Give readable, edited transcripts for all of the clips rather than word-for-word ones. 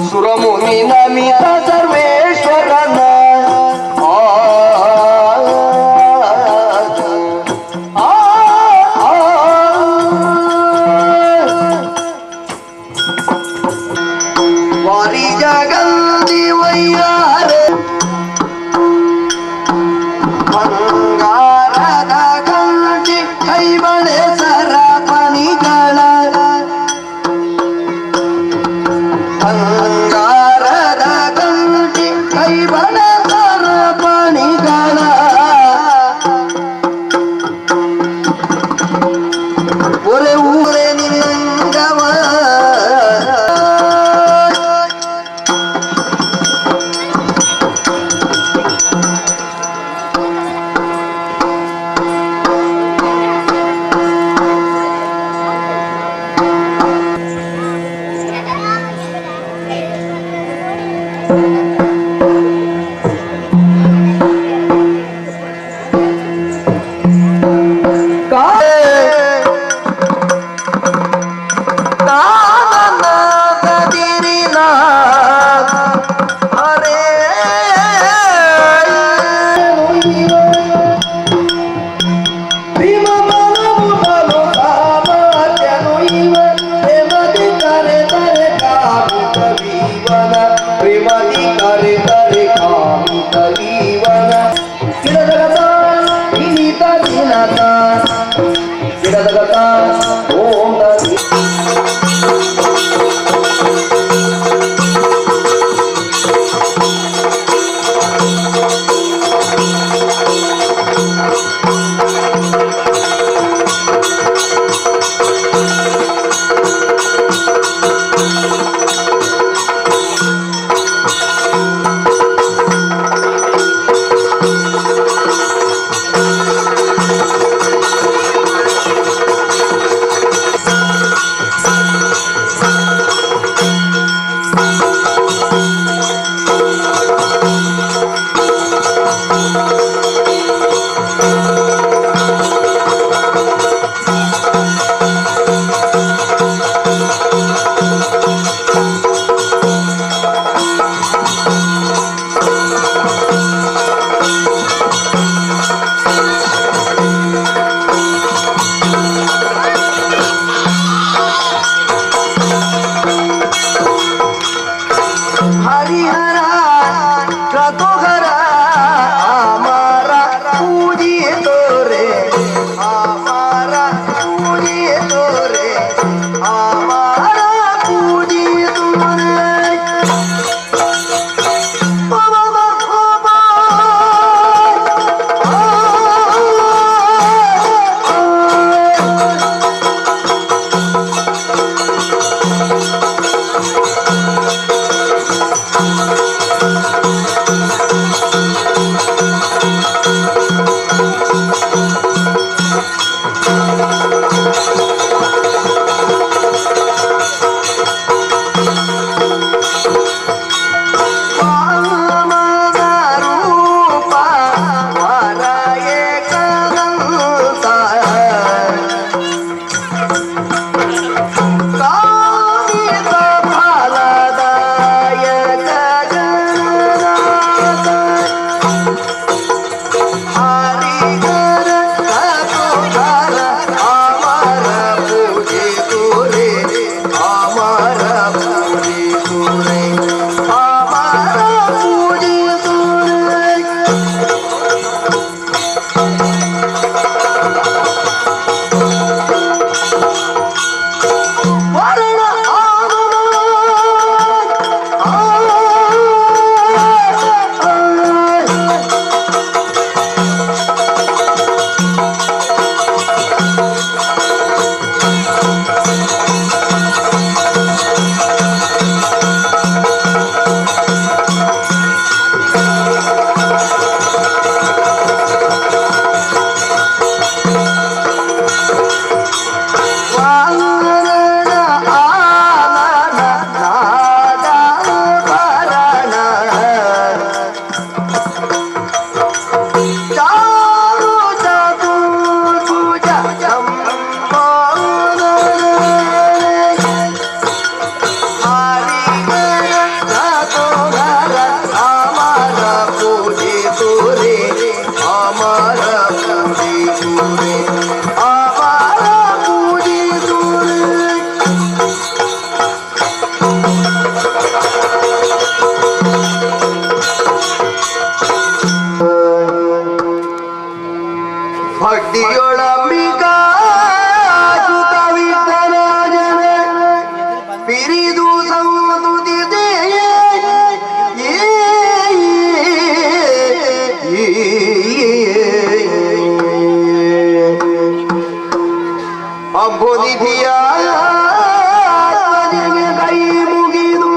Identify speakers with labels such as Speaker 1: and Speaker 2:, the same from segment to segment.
Speaker 1: सुरमुनी नमिता सर्वेश्वरन वारी जगन्दी वैयार ಬಂಗಾರದ ಗಂಟಿ ಕೈ ಬಳೆ ಸರಪಣಿಗಳ ಬಂಗಾರದ ಗಂಟಿ ಕೈ ಬಳೆ ಸರಪಣಿಗಳ ಒರೆ ಊರೆ ನಿಂಗವ ಅಂಬುದಿಧಿಯ ಕೈ ಮುಗಿದು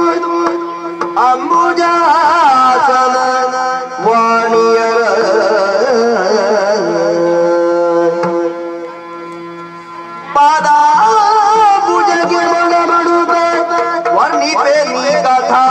Speaker 1: ಅಂಬುಜಾಸನ ವಾಣಿಯರ ಪಾದ ಭುಜಗೆ ಮಡಮಡುತ್ತ ವರ್ಣಿಪೆ ನೀ ಕಥಾ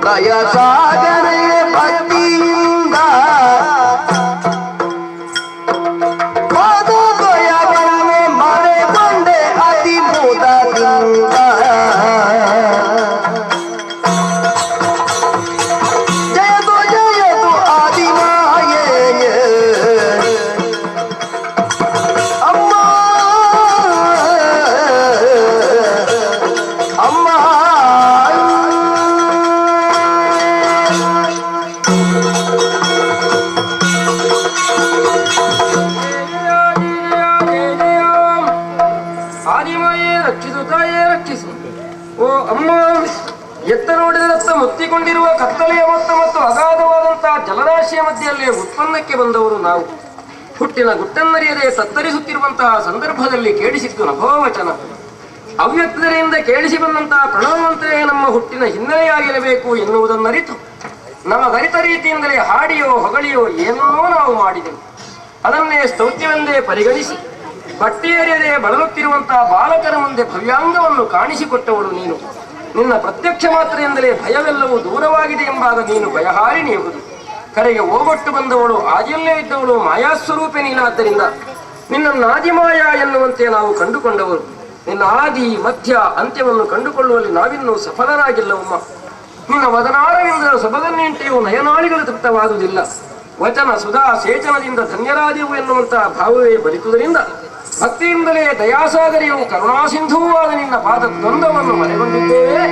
Speaker 1: ದಯಸಾಗರೆಯ ಭಕ್ತಿಯಿಂದ ಪಾದದ್ವಯವನ್ನು ಮರೆಕೊಂಡೆ ಅತಿ ಮುದದಿಂದ ಜಯದು ಜಯದು ಆದಿಮಾಯೇ ಅಮ್ಮ ಅಮ್ಮ
Speaker 2: ಓ ಅಮ್ಮ, ಎತ್ತ ನೋಡಿದರತ್ತ ಮುತ್ತಿಕೊಂಡಿರುವ ಕತ್ತಲೆಯ ಮತ್ತು ಅಗಾಧವಾದಂತಹ ಜಲರಾಶಿಯ ಮಧ್ಯೆಯಲ್ಲೇ ಉತ್ಪನ್ನಕ್ಕೆ ಬಂದವರು ನಾವು. ಹುಟ್ಟಿನ ಗುಟ್ಟನ್ನರಿಯದೆ ತತ್ತರಿಸುತ್ತಿರುವಂತಹ ಸಂದರ್ಭದಲ್ಲಿ ಕೇಳಿಸಿದ್ದು ನಭೋವಚನ. ಅವ್ಯಕ್ತತೆಯಿಂದ ಕೇಳಿಸಿ ಬಂದಂತಹ ಪ್ರಣವಮಂತ್ರೇ ನಮ್ಮ ಹುಟ್ಟಿನ ಹಿನ್ನೆಲೆಯಾಗಿರಬೇಕು ಎನ್ನುವುದನ್ನರಿತು ನಮಗರಿತ ರೀತಿಯಿಂದಲೇ ಹಾಡಿಯೋ ಹೊಗಳಿಯೋ ಏನನ್ನೋ ನಾವು ಮಾಡಿದೆವು. ಅದನ್ನೇ ಸ್ತೌತ್ಯವೆಂದೇ ಪರಿಗಣಿಸಿ ಬಟ್ಟೆಯರಿಯದೆ ಬಳಲುತ್ತಿರುವಂತಹ ಬಾಲಕರ ಮುಂದೆ ಭವ್ಯಾಂಗವನ್ನು ಕಾಣಿಸಿಕೊಟ್ಟವಳು ನೀನು. ನಿನ್ನ ಪ್ರತ್ಯಕ್ಷ ಮಾತ್ರೆಯಿಂದಲೇ ಭಯವೆಲ್ಲವೂ ದೂರವಾಗಿದೆ ಎಂಬಾಗ ನೀನು ಭಯಹಾರಿಣಿಯುವುದು. ಕರೆಗೆ ಓಗೊಟ್ಟು ಬಂದವಳು ಆದಿಯಲ್ಲೇ ಇದ್ದವಳು ಮಾಯಾಸ್ವರೂಪೆ ನೀನಾದ್ದರಿಂದ ನಿನ್ನನ್ನು ಆದಿಮಾಯ ಎನ್ನುವಂತೆ ನಾವು ಕಂಡುಕೊಂಡವರು. ನಿನ್ನ ಆದಿ ಮಧ್ಯ ಅಂತ್ಯವನ್ನು ಕಂಡುಕೊಳ್ಳುವಲ್ಲಿ ನಾವಿನ್ನೂ ಸಫಲರಾಗಿಲ್ಲವಮ್ಮ. ನಿನ್ನ ವದನಾರವಿಂದ ಸೊಬಗನ್ನಿಂಟೆಯೂ ನಯನಾಳಿಗಳು ತೃಪ್ತವಾದುದಿಲ್ಲ. ವಚನ ಸುಧಾ ಸೇಚನದಿಂದ ಧನ್ಯರಾದೆವು ಎನ್ನುವಂತಹ ಭಾವವೇ ಬಲಿತುದರಿಂದ ಭಕ್ತಿಯಿಂದಲೇ ದಯಾಸಾಗರಿಯು ಕರುಣಾಸಿಂಧೂ ಆದ ನಿನ್ನ ಪಾದ ದ್ವಂದ್ವವನ್ನು ಮರೆಗೊಂಡಿದ್ದೇವೆ.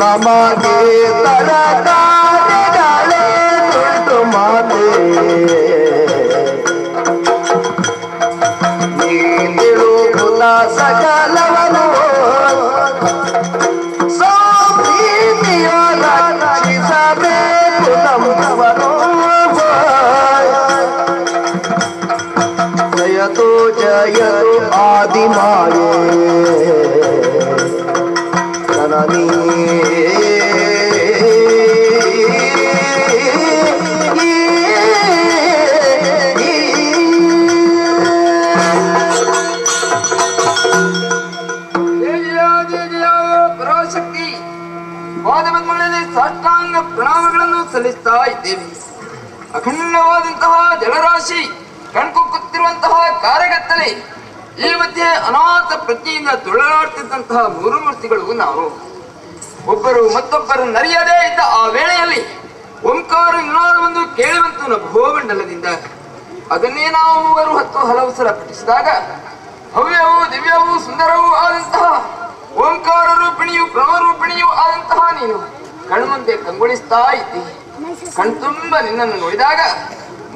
Speaker 1: ನಮಗೆ ತರಕಾರಿಗಳೇ ತುಂಟು ಮಾತೆ ನೀಡಿರುವುದ ಸಕಲವನು ಸೌಪ್ರೀತಿಯ ರಕ್ಷಿಸಬೇಕು ನಮ್ಮವನು. ಜಯತು ಜಯತು ಆದಿಮಾಯೇ ಜನನೀ
Speaker 3: ಸಾಷ್ಟಾಂಗ ಪ್ರಣಾಮಗಳನ್ನು ಸಲ್ಲಿಸ್ತಾ ಇದ್ದೇವೆ. ಅಖಂಡವಾದಂತಹ ಜಲರಾಶಿ ಕಣ್ಕುಕ್ಕುತ್ತಿರುವಂತಹ ಕಾರ್ಯಗತ್ತಲೆ, ಈ ಮಧ್ಯೆ ಅನಾಥ ಪ್ರಜ್ಞೆಯಿಂದ ತುಳಲಾಡ್ತಿದ್ದಂತಹ ಮೂರು ಮೂರ್ತಿಗಳು ನಾವು. ಒಬ್ಬರು ಮತ್ತೊಬ್ಬರು ನರಿಯದೇ ಇದ್ದ ಆ ವೇಳೆಯಲ್ಲಿ ಓಂಕಾರ ನಿನಾದವೊಂದು ಕೇಳಿಬಂತು ನಭೋಮಂಡಲದಿಂದ. ಅದನ್ನೇ ನಾವು ಮೂವರು ಹಲವು ಸಲ ಪಠಿಸಿದಾಗ ಭವ್ಯವೂ ದಿವ್ಯವೂ ಸುಂದರವೂ ಆದಂತಹ ಓಂಕಾರ ರೂಪಿಣಿಯು ಪ್ರಣವರೂಪಿಣಿಯೂ ಆದಂತಹ ನೀನು ಕಣ್ಮುಂದೆ ಕಂಗೊಳಿಸ್ತಾ ಇದ್ದಿ. ಕಣ್ತುಂಬ ನಿನ್ನನ್ನು ನೋಡಿದಾಗ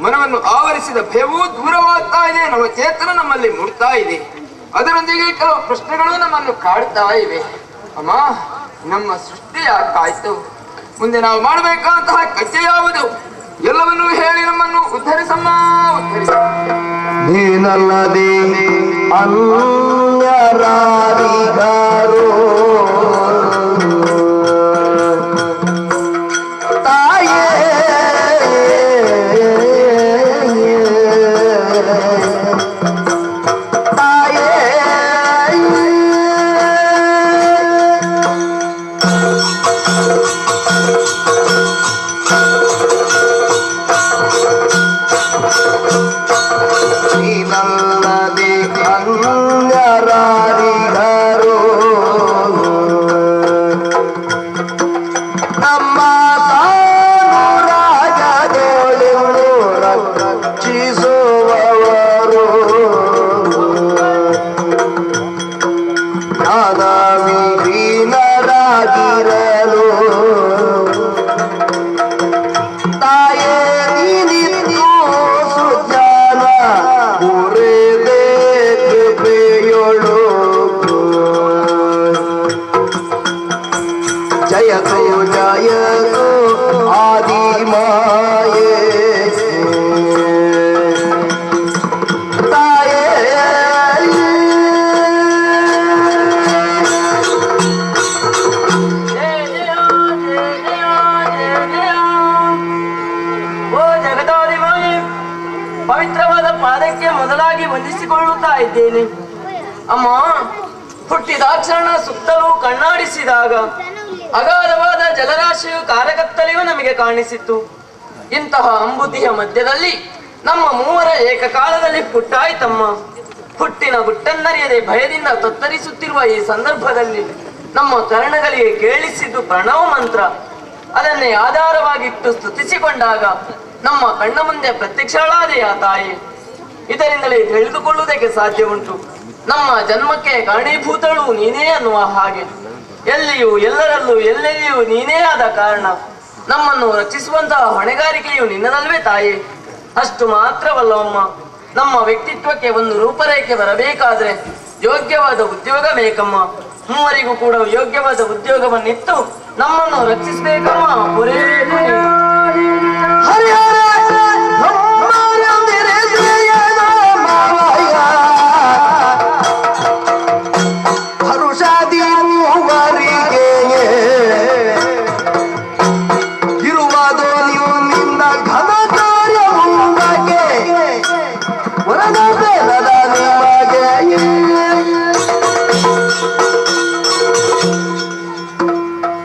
Speaker 3: ಮನವನ್ನು ಆವರಿಸಿದ ಭಯವೂ ದೂರವಾಗ್ತಾ ಇದೆ, ನವಚೇತನ ನಮ್ಮಲ್ಲಿ ಮೂಡ್ತಾ ಇದೆ. ಅದರೊಂದಿಗೆ ಕೆಲವು ಪ್ರಶ್ನೆಗಳು ನಮ್ಮನ್ನು ಕಾಡ್ತಾ ಇವೆ. ಅಮ್ಮ, ನಮ್ಮ ಸೃಷ್ಟಿ ಯಾಕಾಯ್ತು? ಮುಂದೆ ನಾವು ಮಾಡಬೇಕಾದಂತಹ ಕಥೆ ಯಾವುದು? ಎಲ್ಲವನ್ನೂ ಹೇಳಿ ನಮ್ಮನ್ನು ಉದ್ಧರಿಸಮ್ಮ, ಉದ್ಧರಿಸ.
Speaker 1: ನೀನಲ್ಲದೆ ಅನ್ಯರಾರಿಗಾರೋ ತಾಯೇ ತಾಯೇ ನೀನಲ್ಲದೆ ಅನ್ಯರಾರಿಗಾರೋ ನಮ್ಮ ತಾನು ರಾಜದೋಳೆಂದು ರಕ್ಷಿಸುವವರು ಜ್ಞಾನವಿಹೀನರಾಗಿರಲು ತಾಯೇ ನೀನಿತ್ತು ಸುಜ್ಞಾನ ಪೂರೈದೆ ಕೃಪೆಯೊಳು. ಜಯತು ಜಯತು ಆದಿಮಾಯೇ ತಾಯೇ
Speaker 4: ಓ ಜಗದಾದಿಮಾಯೆ, ಪವಿತ್ರವಾದ ಪಾದಕ್ಕೆ ಮೊದಲಾಗಿ ವಂದಿಸಿಕೊಳ್ಳುತ್ತಾ ಇದ್ದೇನೆ. ಅಮ್ಮ, ಹುಟ್ಟಿದಾಕ್ಷಣ ಸುತ್ತಲೂ ಕಣ್ಣಾಡಿಸಿದಾಗ ಅಗಾಧವಾದ ಜಲರಾಶಿಯು ಕಾರಕತ್ತಲೆಯೂ ನಮಗೆ ಕಾಣಿಸಿತ್ತು. ಇಂತಹ ಅಂಬುದಿಯ ಮಧ್ಯದಲ್ಲಿ ನಮ್ಮ ಮೂವರ ಏಕಕಾಲದಲ್ಲಿ ಹುಟ್ಟಾಯ್ತಮ್ಮ. ಹುಟ್ಟಿನ ಗುಟ್ಟನ್ನರಿಯದೆ ಭಯದಿಂದ ತತ್ತರಿಸುತ್ತಿರುವ ಈ ಸಂದರ್ಭದಲ್ಲಿ ನಮ್ಮ ಕರ್ಣಗಳಿಗೆ ಕೇಳಿಸಿದ್ದು ಪ್ರಣವ ಮಂತ್ರ. ಅದನ್ನೇ ಆಧಾರವಾಗಿಟ್ಟು ಸ್ತುತಿಸಿಕೊಂಡಾಗ ನಮ್ಮ ಕಣ್ಣ ಮುಂದೆ ಪ್ರತ್ಯಕ್ಷಳಾದೆಯ ತಾಯಿ. ಇದರಿಂದಲೇ ತಿಳಿದುಕೊಳ್ಳುವುದಕ್ಕೆ ಸಾಧ್ಯ ಉಂಟು, ನಮ್ಮ ಜನ್ಮಕ್ಕೆ ಕಾರಣೀಭೂತಳು ನೀನೇ ಅನ್ನುವ ಹಾಗೆ. ಎಲ್ಲಿಯೂ ಎಲ್ಲರಲ್ಲೂ ಎಲ್ಲೆಲ್ಲಿಯೂ ನೀನೇ ಆದ ಕಾರಣ ನಮ್ಮನ್ನು ರಕ್ಷಿಸುವಂತಹ ಹೊಣೆಗಾರಿಕೆಯು ನಿನ್ನದಲ್ವೇ ತಾಯಿ. ಅಷ್ಟು ಮಾತ್ರವಲ್ಲವಮ್ಮ, ನಮ್ಮ ವ್ಯಕ್ತಿತ್ವಕ್ಕೆ ಒಂದು ರೂಪರೇಖೆ ಬರಬೇಕಾದ್ರೆ ಯೋಗ್ಯವಾದ ಉದ್ಯೋಗ ಬೇಕಮ್ಮ. ಮೂವರಿಗೂ ಕೂಡ ಯೋಗ್ಯವಾದ ಉದ್ಯೋಗವನ್ನಿತ್ತು ನಮ್ಮನ್ನು ರಕ್ಷಿಸಬೇಕಮ್ಮ. ಪುರೇಬೇಕು ನೀನು.
Speaker 1: ಹರುಷಾದಿ ಮೂವರಿಗೆ ಇರುವುದೋ ನೀವು ನಿನ್ನ ಘನ ಕಾರ್ಯಕ್ಕೆ ವರದ ಬೇಡದ ನಿಮಗೆ.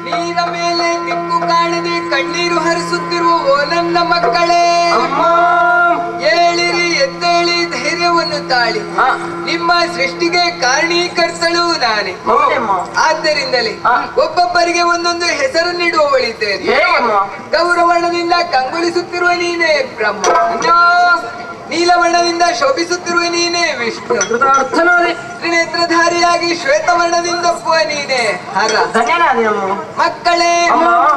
Speaker 3: ನೀರ ಮೇಲೆ ದಿಕ್ಕು ಕಾಣದೆ ಕಣ್ಣೀರು ಹರಿಸುತ್ತಿರುವ ಓ ನನ್ನ ಮಕ್ಕಳೇ, ಏಳಿರಿ, ಎದ್ದೇಳಿ, ಧೈರ್ಯವನ್ನು ತಾಳಿ. ನಿಮ್ಮ ಸೃಷ್ಟಿಗೆ ಕಾರಣೀಕರ್ತಳು ನಾನೇ. ಆದ್ದರಿಂದಲೇ ಒಬ್ಬೊಬ್ಬರಿಗೆ ಒಂದೊಂದು ಹೆಸರನ್ನಿಡುವವಳಿದ್ದೇನೆ. ಗೌರವರ್ಣದಿಂದ ಕಂಗೊಳಿಸುತ್ತಿರುವ ನೀನೇ ಬ್ರಹ್ಮ, ನೀಲವರ್ಣದಿಂದ ಶೋಭಿಸುತ್ತಿರುವ ನೀನೇ ವಿಷ್ಣು, ತ್ರಿನೇತ್ರಧಾರಿಯಾಗಿ ಶ್ವೇತವರ್ಣದಿಂದಪ್ಪುವ ನೀನೇ ಹರ. ಮಕ್ಕಳೇ,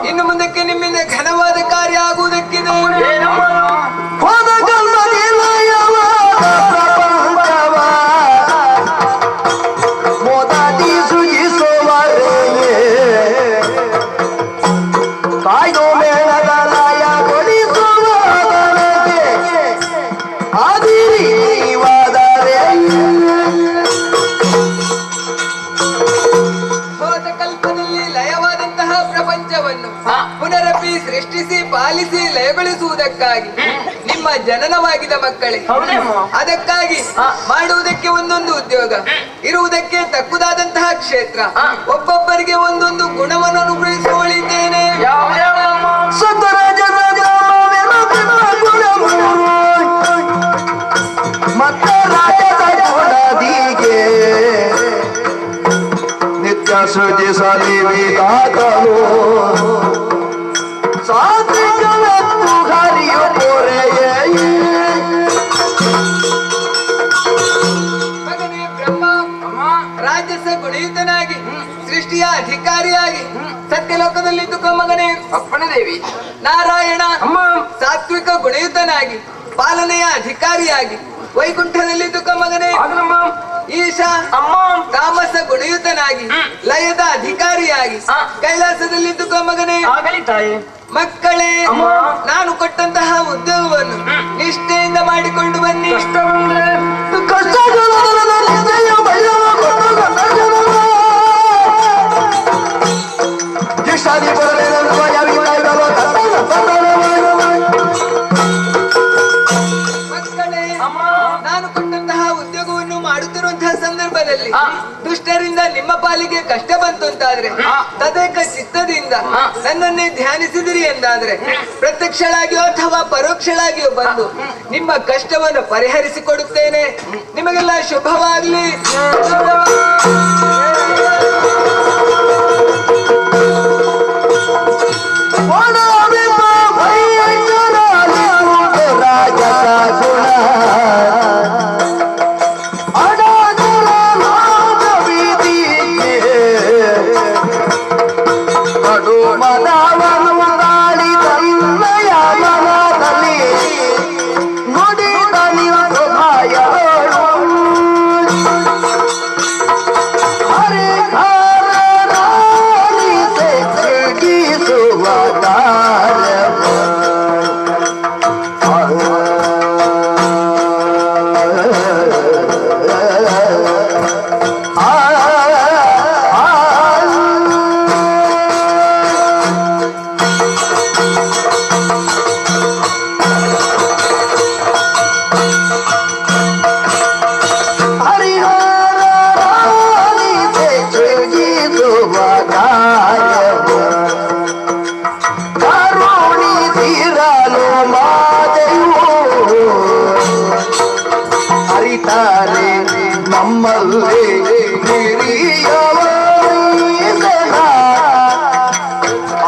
Speaker 3: ಇನ್ನು ಮುಂದಕ್ಕೆ ನಿಮ್ಮಿಂದ ಘನವಾದ ಕಾರ್ಯ ಆಗುವುದಕ್ಕಿದೆ.
Speaker 1: ಹೋದ ಜನ್ಮದಿಲಯವ ಪ್ರಪಂಚವ ಮೋದಾದಿ ಸೃಜಿಸುವರೆಯೇ ಕಾಯ್ದೋ ಮೇಳದ ಲಯ ಕೊಡಿಸುವವರೆಗೆ ಆದಿರಿವಾದರೆ
Speaker 3: ಹೋದ ಕಲ್ಪದಲ್ಲಿ ಲಯವಾದಂತಹ ಪ್ರಪಂಚವನ್ನು ಪುನರಪಿ ಸೃಷ್ಟಿಸಿ ಪಾಲಿಸಿ ಲಯಗೊಳಿಸುವುದಕ್ಕಾಗಿ ನಿಮ್ಮ ಜನನವಾಗಿದ ಮಕ್ಕಳೇ. ಅದಕ್ಕಾಗಿ ಮಾಡುವುದಕ್ಕೆ ಒಂದೊಂದು ಉದ್ಯೋಗ, ಇರುವುದಕ್ಕೆ ತಕ್ಕುದಾದಂತಹ ಕ್ಷೇತ್ರ, ಒಬ್ಬೊಬ್ಬರಿಗೆ ಒಂದೊಂದು ಗುಣವನ್ನು ಅನುಗ್ರಹಿಸಿಕೊಳ್ಳಿದ್ದೇನೆ.
Speaker 1: ಮತ್ತೆ ರಾಜದ ಗುಣದಿಗೆ ನಿತ್ಯ ಸೃಜಿಸಲಿ ವಿಧಾತನು ಸಾತ್ವಿಕವತ್ತು ಹರಿಯು ಪೊರೆಯೇ.
Speaker 3: ಮಗನೇ ಬ್ರಹ್ಮ ರಾಜಸ ಗುಣಯುತನಾಗಿ ಸೃಷ್ಟಿಯ ಅಧಿಕಾರಿಯಾಗಿ ಸತ್ಯಲೋಕದಲ್ಲಿದ್ದುಕೋ ಮಗನೇ.
Speaker 2: ಅಪ್ಪಣೆ ದೇವಿ.
Speaker 3: ನಾರಾಯಣ
Speaker 2: ಅಮ್ಮ.
Speaker 3: ಸಾತ್ವಿಕ ಗುಣಯುತನಾಗಿ ಪಾಲನೆಯ ಅಧಿಕಾರಿಯಾಗಿ ವೈಕುಂಠದಲ್ಲಿದ್ದುಕೋ ಮಗನೇ.
Speaker 2: ಆಗಲಮ್ಮ.
Speaker 3: ಈಶ ತಾಮಸ ಗುಣಯುತನಾಗಿ ಲಯದ ಅಧಿಕಾರಿಯಾಗಿ ಕೈಲಾಸದಲ್ಲಿದ್ದುಕೋ ಮಗನೇ.
Speaker 4: ಆಗಲಿ ತಾಯಿ.
Speaker 3: ಮಕ್ಕಳೇ, ನಾನು ಕೊಟ್ಟಂತಹ ಉದ್ಯೋಗವನ್ನು ನಿಷ್ಠೆಯಿಂದ ಮಾಡಿಕೊಂಡು ಬನ್ನಿ.
Speaker 2: ಕಷ್ಟ ಬಂದ್ರೆ
Speaker 3: ಮಕ್ಕಳೇ, ನಾನು ಕೊಟ್ಟಂತಹ ಉದ್ಯೋಗವನ್ನು ಮಾಡುತ್ತಿರುವಂತಹ ಸಂದರ್ಭದಲ್ಲಿ ದುಷ್ಟರಿಂದ ನಿಮ್ಮ ಪಾಲಿಗೆ ಕಷ್ಟ ಬಂತು ಅಂತಾದ್ರೆ ತದೇಕ ಚಿತ್ತದಿಂದ ನನ್ನನ್ನೇ ಧ್ಯಾನಿಸಿದಿರಿ ಎಂದಾದ್ರೆ ಪ್ರತ್ಯಕ್ಷಳಾಗಿಯೋ ಅಥವಾ ಪರೋಕ್ಷಳಾಗಿಯೋ ಬಂದು ನಿಮ್ಮ ಕಷ್ಟವನ್ನು ಪರಿಹರಿಸಿಕೊಡುತ್ತೇನೆ. ನಿಮಗೆಲ್ಲ ಶುಭವಾಗ್ಲಿ.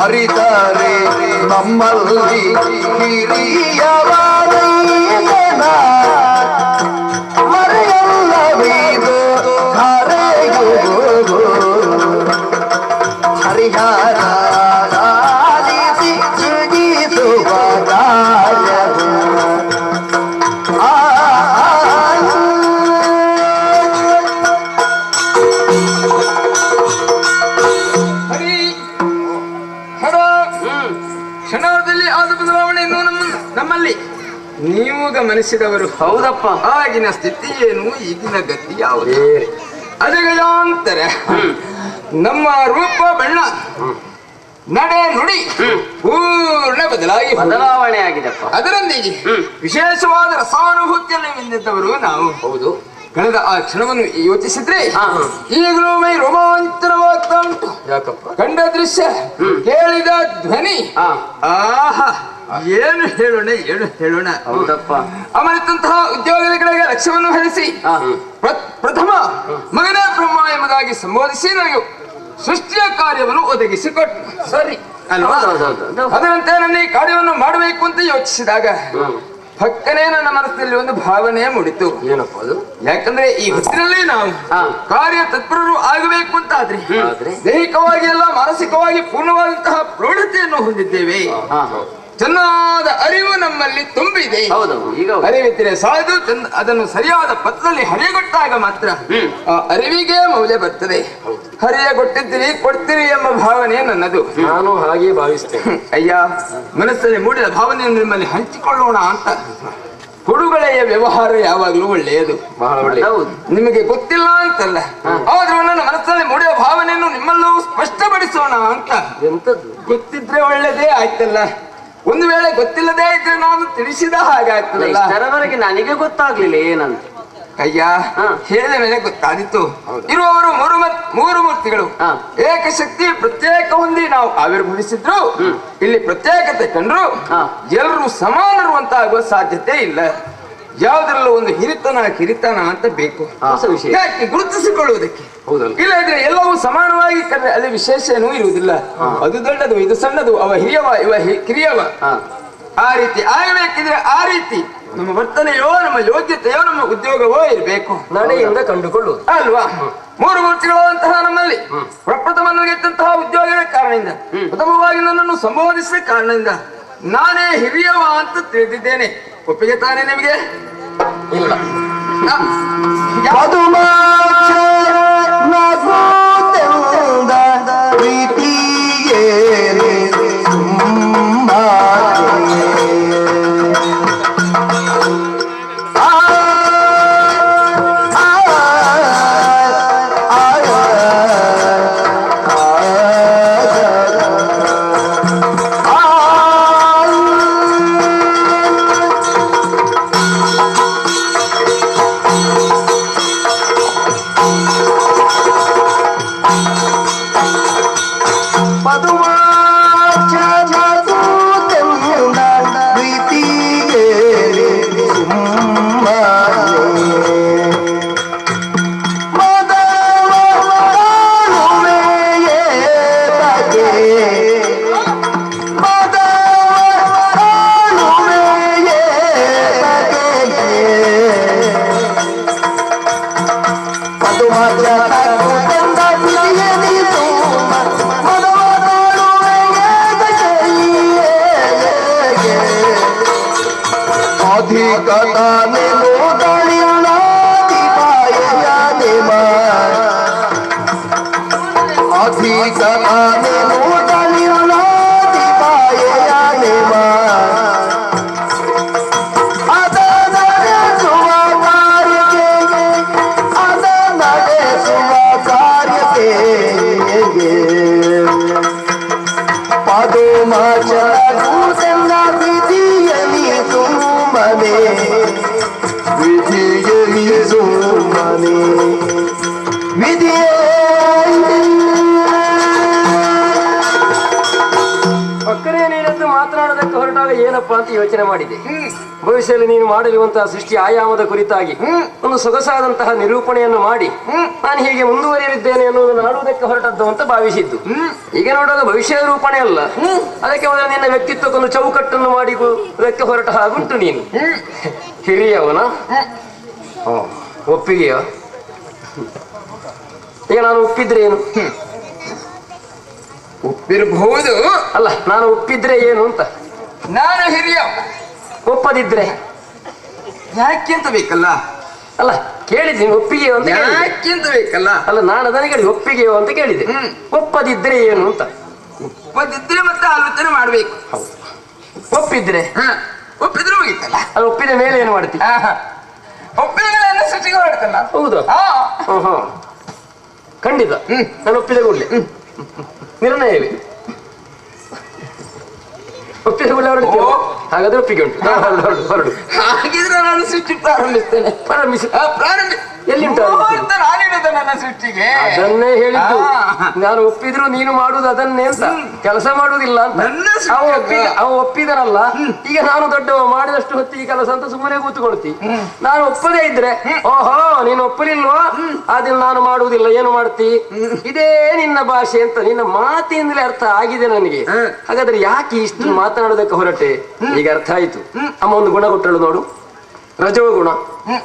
Speaker 1: ಅರಿತರೆ ನಮ್ಮಲ್ಲಿ ಹಿರಿಯವರೈದನ ಮರೆಯಲ್ಲವೀದು ಹರೆಯುವುದು ಹರಿಹರ ಆಲಿಸಿ ಸೃಜಿಸುವ ಕಾರ್ಯವು
Speaker 2: ಕ್ಷಣದಲ್ಲಿ ಆದ ಬದಲಾವಣೆಯನ್ನು ನಮ್ಮಲ್ಲಿ ನೀವು ಗಮನಿಸಿದವರು.
Speaker 4: ಹೌದಪ್ಪ.
Speaker 2: ಆಗಿನ ಸ್ಥಿತಿ ಏನು, ಈಗಿನ ಗತಿ ಯಾವುದು? ಅಜಗಜಾಂತರ ನಮ್ಮ ರೂಪ ಬಣ್ಣ ನಡೆ ನುಡಿ ಪೂರ್ಣ
Speaker 4: ಬದಲಾವಣೆ ಆಗಿದಪ್ಪ.
Speaker 2: ಅದರೊಂದಿಗೆ ವಿಶೇಷವಾದ ರಸಾನುಭೂತಿಯನ್ನು ಹೊಂದಿದ್ದವರು ನಾವು.
Speaker 4: ಹೌದು.
Speaker 2: ಕಳೆದ ಆ ಕ್ಷಣವನ್ನು ಯೋಚಿಸಿದ್ರೆ ಈಗಲೂ ಮೈ ರೋಮಾಂಚನವಾಗ್ತಾ ಉಂಟು.
Speaker 4: ಯಾಕಪ್ಪ?
Speaker 2: ಕಂಡ ದೃಶ್ಯ, ಕೇಳಿದ ಧ್ವನಿ, ಆಹಾ ಏನು ಹೇಳೋಣ ಏನು ಹೇಳೋಣ.
Speaker 4: ಹೌದಪ್ಪ.
Speaker 2: ಅಮರಿತಂತಹ ಉದ್ಯೋಗದ ಕಡೆಗೆ ಲಕ್ಷ್ಯವನ್ನು ಹರಿಸಿ ಪ್ರಥಮ ಮಗನೇ ಬ್ರಹ್ಮ ಎಂಬುದಾಗಿ ಸಂಬೋಧಿಸಿ ನನಗೆ ಸೃಷ್ಟಿಯ ಕಾರ್ಯವನ್ನು ಒದಗಿಸಿಕೊಟ್ಟು
Speaker 4: ಸರಿ
Speaker 2: ಅಲ್ವಾ? ಅದರಂತೆ ನನ್ನ ಈ ಕಾರ್ಯವನ್ನು ಮಾಡಬೇಕು ಅಂತ ಯೋಚಿಸಿದಾಗ ಪಕ್ಕನೆ ನನ್ನ ಮನಸ್ಸಿನಲ್ಲಿ ಒಂದು ಭಾವನೆ ಮೂಡಿತು.
Speaker 4: ಏನಪ್ಪ ಅದು?
Speaker 2: ಯಾಕಂದ್ರೆ ಈ ಹೊತ್ತಿನಲ್ಲಿ ನಾವು ಕಾರ್ಯ ತತ್ಪರರು ಆಗಬೇಕು ಅಂತ ಆದ್ರೆ ದೈಹಿಕವಾಗಿ ಎಲ್ಲ ಮಾನಸಿಕವಾಗಿ ಪೂರ್ಣವಾದಂತಹ ಪ್ರೌಢತೆಯನ್ನು ಹೊಂದಿದ್ದೇವೆ. ಚೆನ್ನಾದ ಅರಿವು ನಮ್ಮಲ್ಲಿ ತುಂಬಿದೆ. ಅರಿವಿದ್ರೆ ಸಾಧು ಅದನ್ನು ಸರಿಯಾದ ಪತ್ರದಲ್ಲಿ ಹರಿಯಗೊಟ್ಟಾಗ ಮಾತ್ರ ಆ ಅರಿವಿಗೆ ಮೌಲ್ಯ ಬರ್ತದೆ. ಹರಿಯಗೊಟ್ಟಿದ್ದೀರಿ ಕೊಡ್ತೀರಿ ಎಂಬ ಭಾವನೆ ನನ್ನದು.
Speaker 4: ನಾನು ಹಾಗೆ ಭಾವಿಸ್ತೇನೆ.
Speaker 2: ಅಯ್ಯ, ಮನಸ್ಸಲ್ಲಿ ಮೂಡಿದ ಭಾವನೆಯನ್ನು ನಿಮ್ಮಲ್ಲಿ ಹಂಚಿಕೊಳ್ಳೋಣ ಅಂತ ಕೊಡುಗಳೆಯ ವ್ಯವಹಾರ ಯಾವಾಗ್ಲೂ ಒಳ್ಳೆಯದು.
Speaker 4: ಬಹಳ ಒಳ್ಳೆ. ಹೌದು.
Speaker 2: ನಿಮಗೆ ಗೊತ್ತಿಲ್ಲ ಅಂತಲ್ಲ, ಆದ್ರೂ ನನ್ನ ಮನಸ್ಸಲ್ಲಿ ಮೂಡಿದ ಭಾವನೆಯನ್ನು ನಿಮ್ಮಲ್ಲೂ ಸ್ಪಷ್ಟಪಡಿಸೋಣ ಅಂತ.
Speaker 4: ಎಂತದ್ದು?
Speaker 2: ಗೊತ್ತಿದ್ರೆ ಒಳ್ಳೇದೇ ಆಯ್ತಲ್ಲ. ಒಂದು ವೇಳೆ ಗೊತ್ತಿಲ್ಲದೆ ಇದ್ರೆ ನಾನು ತಿಳಿಸಿದ ಹಾಗಾಗ್ತದಲ್ಲ.
Speaker 4: ಇಷ್ಟರವರೆಗೆ ನನಗೆ ಗೊತ್ತಾಗ್ಲಿಲ್ಲ ಏನಂತ.
Speaker 2: ಅಯ್ಯ, ಹೇಳಿದ ಮೇಲೆ ಗೊತ್ತಾದಿತ್ತು. ಇರುವವರು ಮೂರು ಮೂರ್ತಿಗಳು ಏಕಶಕ್ತಿ ಪ್ರತ್ಯೇಕ ಹೊಂದಿ ನಾವು ಆವಿರ್ಭವಿಸಿದ್ರು, ಇಲ್ಲಿ ಪ್ರತ್ಯೇಕತೆ ಕಂಡ್ರು ಎಲ್ಲರೂ ಸಮಾನರು ಅಂತ ಆಗುವ ಸಾಧ್ಯತೆ ಇಲ್ಲ. ಯಾವ್ದ್ರಲ್ಲೂ ಒಂದು ಹಿರಿತನ ಅಂತ ಬೇಕು, ಯಾಕೆ ಗುರುತಿಸಿಕೊಳ್ಳುವುದಕ್ಕೆ. ಇಲ್ಲ ಇದ್ರೆ ಎಲ್ಲವೂ ಸಮಾನವಾಗಿ ಕಂಡ್ರೆ ಅಲ್ಲಿ ವಿಶೇಷ ಏನೂ ಇರುವುದಿಲ್ಲ. ಅದು ದೊಡ್ಡದು, ಇದು ಸಣ್ಣದು, ಅವ ಹಿರಿಯವ ಇವ ಕಿರಿಯವ, ಆ ರೀತಿ ಆಗಬೇಕಿದ್ರೆ ಆ ರೀತಿ ನಮ್ಮ ವರ್ತನೆಯೋ ನಮ್ಮ ಯೋಗ್ಯತೆಯೋ ನಮ್ಮ ಉದ್ಯೋಗವೋ ಇರಬೇಕು,
Speaker 4: ನಡೆಯಿಂದ ಕಂಡುಕೊಳ್ಳುವುದು
Speaker 2: ಅಲ್ವಾ. ಮೂರು ಮೂರ್ತಿಗಳಂತಹ ನಮ್ಮಲ್ಲಿ ಪ್ರಪ್ರಥಮ ಗೆದ್ದಂತಹ ಉದ್ಯೋಗವೇ ಕಾರಣದಿಂದ, ಪ್ರಥಮವಾಗಿ ನನ್ನನ್ನು ಸಂಬೋಧಿಸಿದ ಕಾರಣದಿಂದ ನಾನೇ ಹಿರಿಯವ ಅಂತ ತಿಳಿದಿದ್ದೇನೆ. ಒಪ್ಪಿಗೆ ತಾನೇ ನಿಮಗೆ?
Speaker 4: ಇಲ್ಲ.
Speaker 1: ಮಧುಮಾಕ್ಷ ನಗುತ್ತೆಂದ ಪ್ರೀತಿಯೇ
Speaker 4: ಏನಪ್ಪಾ ಅಂತ ಯೋಚನೆ ಮಾಡಿದೆ. ಭವಿಷ್ಯದಲ್ಲಿ ನೀನು ಮಾಡಲಿರುವಂತಹ ಸೃಷ್ಟಿ ಆಯಾಮದ ಕುರಿತಾಗಿ ಒಂದು ಸೊಗಸಾದಂತಹ ನಿರೂಪಣೆಯನ್ನು ಮಾಡಿ ನಾನು ಹೀಗೆ ಮುಂದುವರಿಯಲಿದ್ದೇನೆ ಎನ್ನುವುದನ್ನು ಆಡುವುದಕ್ಕೆ ಹೊರಟದ್ದು ಅಂತ ಭಾವಿಸಿದ್ದು. ಈಗ ನೋಡುವಾಗ ಭವಿಷ್ಯ ರೂಪಣೆ ಅಲ್ಲ, ಅದಕ್ಕೆ ಮೊದಲು ನಿನ್ನ ವ್ಯಕ್ತಿತ್ವಕ್ಕೊಂದು ಚೌಕಟ್ಟನ್ನು ಮಾಡಿ ಅದಕ್ಕೆ ಹೊರಟ ಹಾಗುಂಟು. ನೀನು ಹಿರಿಯವನ ಒಪ್ಪಿಗೆಯ? ಈಗ ನಾನು ಒಪ್ಪಿದ್ರೆ ಏನು?
Speaker 2: ಒಪ್ಪಿರಬಹುದು
Speaker 4: ಅಲ್ಲ, ನಾನು ಒಪ್ಪಿದ್ರೆ ಏನು ಅಂತ.
Speaker 2: ನಾನು ಹಿರಿಯ,
Speaker 4: ಒಪ್ಪದಿದ್ರೆ
Speaker 2: ಯಾಕೆ ಅಂತ ಬೇಕಲ್ಲ.
Speaker 4: ಅಲ್ಲ ಕೇಳಿದ್ದೀನಿ, ಒಪ್ಪಿಗೆ ಅಂತ
Speaker 2: ಯಾಕೆ ಅಂತ ಬೇಕಲ್ಲ.
Speaker 4: ಅಲ್ಲ, ನಾನು ಅದನ್ನ ಕೇಳಿ ಒಪ್ಪಿಗೆಯೋ ಅಂತ ಕೇಳಿದೆ. ಒಪ್ಪದಿದ್ರೆ ಏನು ಅಂತ.
Speaker 2: ಒಪ್ಪದಿದ್ರೆ ಮತ್ತೆ ಆಲೋಚನೆ ಮಾಡ್ಬೇಕು.
Speaker 4: ಒಪ್ಪಿದ್ರೆ
Speaker 2: ಒಪ್ಪಿದ್ರೆ ಹೋಗಿತ್ತಲ್ಲ.
Speaker 4: ಅದು ಒಪ್ಪಿದ ಮೇಲೆ ಏನು ಮಾಡ್ತಿ?
Speaker 2: ಒಪ್ಪಿಗೆಲ್ಲ ಸೃಷ್ಟಿಗೆ ಹೊರಡ್ತಲ್ಲ.
Speaker 4: ಹೌದು, ಖಂಡಿತ. ನಾನು ಒಪ್ಪಿದ ಕೂಡಲೇ ನಿರ್ಣಯವೇ. ಒಪ್ಪಿದ ಕೂಡಲೇ ಹೊರಡ್ತೀವಿ. ಹಾಗಾದ್ರೆ ಒಪ್ಪಿಗೆ ಉಂಟು. ಹೊರಡು.
Speaker 2: ಹಾಗಿದ್ರೆ ನಾನು ಸೃಷ್ಟಿ ಪ್ರಾರಂಭಿಸ್ತೇನೆ. ಪ್ರಾರಂಭಿಸಿ
Speaker 4: ಎಲ್ಲಿಂಟ
Speaker 2: ನಾನಿಡದ ನನ್ನ ಸೃಷ್ಟಿಗೆ.
Speaker 4: ಅದನ್ನೇ ಹೇಳಿದ್ದು. ನಾನು ಒಪ್ಪಿದ್ರು ನೀನು ಮಾಡುದು ಅದನ್ನೇ ಅಂತ, ಕೆಲಸ ಮಾಡುವುದಿಲ್ಲ ಅಂತ. ಅವ ಒಪ್ಪಿದನಲ್ಲ, ಈಗ ನಾನು ದೊಡ್ಡವ ಮಾಡಿದಷ್ಟು ಹೊತ್ತಿಗೆ ಕೆಲಸ ಅಂತ ಸುಮ್ಮನೆ ಕೂತ್ಕೊಳ್ತಿ. ನಾನು ಒಪ್ಪದೇ ಇದ್ರೆ ಓಹೋ ನೀನು ಒಪ್ಪಲಿಲ್ವಾ, ಅದನ್ನ ನಾನು ಮಾಡುವುದಿಲ್ಲ, ಏನು ಮಾಡ್ತಿ, ಇದೇ ನಿನ್ನ ಭಾಷೆ ಅಂತ ನಿನ್ನ ಮಾತಿನಿಂದಲೇ ಅರ್ಥ ಆಗಿದೆ ನನಗೆ. ಹಾಗಾದ್ರೆ ಯಾಕೆ ಇಷ್ಟು ಮಾತನಾಡೋದಕ್ಕೆ ಹೊರಟೆ? ಈಗ ಅರ್ಥ ಆಯ್ತು. ಅಮ್ಮ ಒಂದು ಗುಣ ಕೊಟ್ಟಳು ನೋಡು, ರಜೋಗುಣ.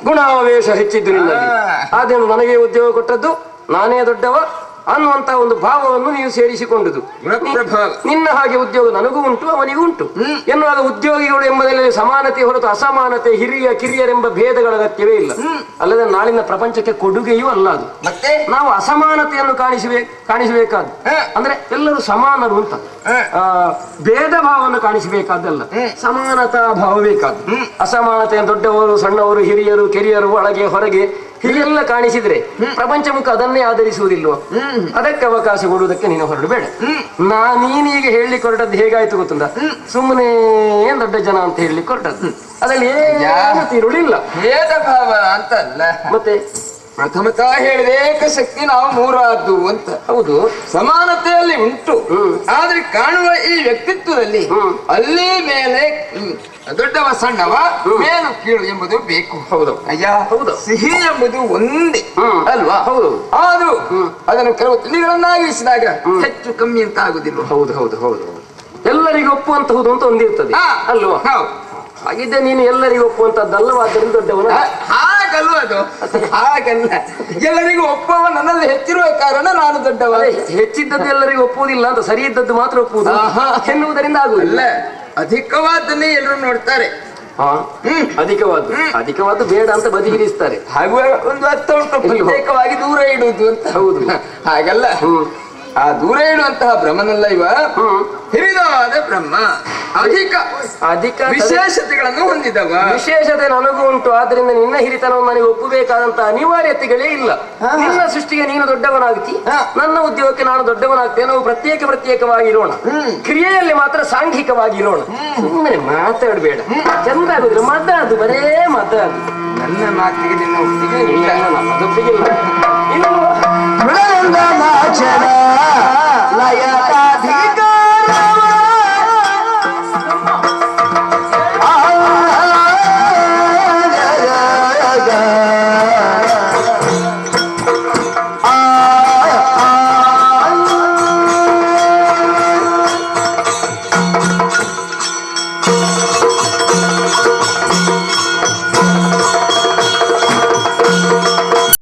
Speaker 4: ಗುಣಾವೇಶ ಹೆಚ್ಚಿದ್ದು ನಿನ್ನಲ್ಲಿ. ಆದ್ರಿಂದ ನನಗೆ ಉದ್ಯೋಗ ಕೊಟ್ಟದ್ದು, ನಾನೇ ದೊಡ್ಡವ, ಅನ್ನುವಂತ ಒಂದು ಭಾವವನ್ನು ನೀವು ಸೇರಿಸಿಕೊಂಡುದು.
Speaker 2: ಗುಣಪ್ರಭಾವ.
Speaker 4: ನಿನ್ನ ಹಾಗೆ ಉದ್ಯೋಗ ನನಗೂ ಉಂಟು ಅವನಿಗೂ ಉಂಟು ಎನ್ನುವಾಗ ಉದ್ಯೋಗಿಗಳು ಎಂಬುದರಲ್ಲಿ ಸಮಾನತೆ ಹೊರತು ಅಸಮಾನತೆ, ಹಿರಿಯ ಕಿರಿಯರೆಂಬ ಭೇದಗಳ ಅಗತ್ಯವೇ ಇಲ್ಲ. ಅಲ್ಲದೆ ನಾಳಿನ ಪ್ರಪಂಚಕ್ಕೆ ಕೊಡುಗೆಯೂ ಅಲ್ಲ ಅದು.
Speaker 2: ಮತ್ತೆ
Speaker 4: ನಾವು ಅಸಮಾನತೆಯನ್ನು ಕಾಣಿಸಬೇಕಾದ ಅಂದ್ರೆ ಎಲ್ಲರೂ ಸಮಾನರು ಅಂತ ಭೇದ ಭಾವವನ್ನು ಕಾಣಿಸಬೇಕಾದ್ದಲ್ಲ, ಸಮಾನತಾ ಭಾವ ಬೇಕಾದ. ಅಸಮಾನತೆ ದೊಡ್ಡವರು ಸಣ್ಣವರು ಹಿರಿಯರು ಕಿರಿಯರು ಒಳಗೆ ಹೊರಗೆ ಹೀಗೆಲ್ಲ ಕಾಣಿಸಿದ್ರೆ ಪ್ರಪಂಚ ಮುಖ ಅದನ್ನೇ ಆಧರಿಸುವುದಿಲ್ವ? ಅದಕ್ಕೆ ಅವಕಾಶ ಕೊಡುವುದಕ್ಕೆ ನೀನು ಹೊರಡಬೇಡ. ನೀನೀಗ ಹೇಳಲಿಕ್ಕೆ ಹೊರಟದ್ದು ಹೇಗಾಯ್ತು ಗೊತ್ತುಂಟ? ಸುಮ್ಮನೆ ದೊಡ್ಡ ಜನ ಅಂತ ಹೇಳಲಿಕ್ಕೆ ಹೊರಟದ್ದು, ಅದರಲ್ಲಿ ಏನು ತಿರುಳಿಲ್ಲ.
Speaker 2: ಭೇದ ಭಾವ ಅಂತಲ್ಲ,
Speaker 4: ಮತ್ತೆ
Speaker 2: ಪ್ರಥಮತಃ ಹೇಳಿದೆ ಏಕಶಕ್ತಿ ನಾವು ಮೂರಾದ್ದು ಅಂತ.
Speaker 4: ಹೌದು,
Speaker 2: ಸಮಾನತೆಯಲ್ಲಿ ಉಂಟು. ಆದ್ರೆ ಕಾಣುವ ಈ ವ್ಯಕ್ತಿತ್ವದಲ್ಲಿ ಅಲ್ಲಿ ಮೇಲೆ ದೊಡ್ಡವ ಸಣ್ಣವ ಮೇಲು ಕೀಳು ಎಂಬುದು ಬೇಕು.
Speaker 4: ಹೌದು
Speaker 2: ಅಯ್ಯ,
Speaker 4: ಹೌದು.
Speaker 2: ಸಿಹಿ ಎಂಬುದು ಒಂದೇ ಅಲ್ವಾ?
Speaker 4: ಹೌದು.
Speaker 2: ಆದ್ರೂ ಅದನ್ನು ಕೆಲವು ತಿಂಡಿಗಳನ್ನಾಗಿಸಿದಾಗ ಹೆಚ್ಚು ಕಮ್ಮಿ ಅಂತ ಆಗುದಿಲ್ಲ.
Speaker 4: ಹೌದು ಹೌದು ಹೌದು. ಎಲ್ಲರಿಗೂ ಒಪ್ಪುವಂತಹುದು ಅಂತ ಒಂದಿರ್ತದೆ ಅಲ್ವಾ? ಹಾಗಿದ್ದೆ ನೀನು ಎಲ್ಲರಿಗೂ ಒಪ್ಪುವಂತದ್ದಲ್ಲವಾದ್ದರಿಂದ ದೊಡ್ಡವನ
Speaker 2: ಹಾಗಲ್ವ? ಅದು ಹಾಗಲ್ಲ, ಎಲ್ಲರಿಗೂ ಒಪ್ಪುವ ನನ್ನಲ್ಲಿ ಹೆಚ್ಚಿರುವ ಕಾರಣ ನಾನು ದೊಡ್ಡವ.
Speaker 4: ಹೆಚ್ಚಿದ್ದದ್ದು ಎಲ್ಲರಿಗೂ ಒಪ್ಪುವುದಿಲ್ಲ ಅಂತ, ಸರಿ ಇದ್ದದ್ದು ಮಾತ್ರ ಒಪ್ಪುವುದು ಎನ್ನುವುದರಿಂದ ಆಗುವುದಿಲ್ಲ.
Speaker 2: ಅಧಿಕವಾದನ್ನೇ ಎಲ್ಲರೂ ನೋಡ್ತಾರೆ.
Speaker 4: ಅಧಿಕವಾದ್ದು ಬೇಡ ಅಂತ ಬದಿಗಿರಿಸ್ತಾರೆ.
Speaker 2: ಹಾಗೂ ಒಂದು ಅರ್ಥ ಉಂಟು, ಪ್ರತ್ಯೇಕವಾಗಿ ದೂರ ಇಡುವುದು ಅಂತ.
Speaker 4: ಹೌದು,
Speaker 2: ಹಾಗಲ್ಲ. ಆ ದೂರ ಇಡುವಂತಹ ಬ್ರಹ್ಮನಲ್ಲ ಇವ, ಹಿರಿದಾದ ಬ್ರಹ್ಮ, ಅಧಿಕ ವಿಶೇಷತೆಗಳನ್ನು ಹೊಂದಿದವ.
Speaker 4: ವಿಶೇಷತೆ ನನಗೂ ಉಂಟು, ಆದ್ರಿಂದ ನಿನ್ನ ಹಿರಿತನವನ್ನು ನನಗೆ ಒಪ್ಪಬೇಕಾದಂತ ಅನಿವಾರ್ಯತೆಗಳೇ ಇಲ್ಲ. ನಿನ್ನ ಸೃಷ್ಟಿಗೆ ನೀನು ದೊಡ್ಡವನಾಗ್ತಿ, ನನ್ನ ಉದ್ಯೋಗಕ್ಕೆ ನಾನು ದೊಡ್ಡವನಾಗ್ತೇನೆ. ನಾವು ಪ್ರತ್ಯೇಕವಾಗಿ ಇರೋಣ, ಕ್ರಿಯೆಯಲ್ಲಿ ಮಾತ್ರ ಸಾಂಘಿಕವಾಗಿ ಇರೋಣ. ಸುಮ್ಮನೆ ಮಾತಾಡಬೇಡ, ಚಂದ ಆಗುದಿಲ್ಲ. ಮಾತಾಡು, ಬರೇ ಮಾತಾಡು.
Speaker 2: ನನ್ನ ಮಾತಿಗೆ ನಿನ್ನ ಒಪ್ಪಿಗೆ
Speaker 4: ಇಲ್ಲ, ಅದೊಪ್ಪಿಗಿಲ್ಲ.
Speaker 1: ಮೃದಂಗ ನಾಚನ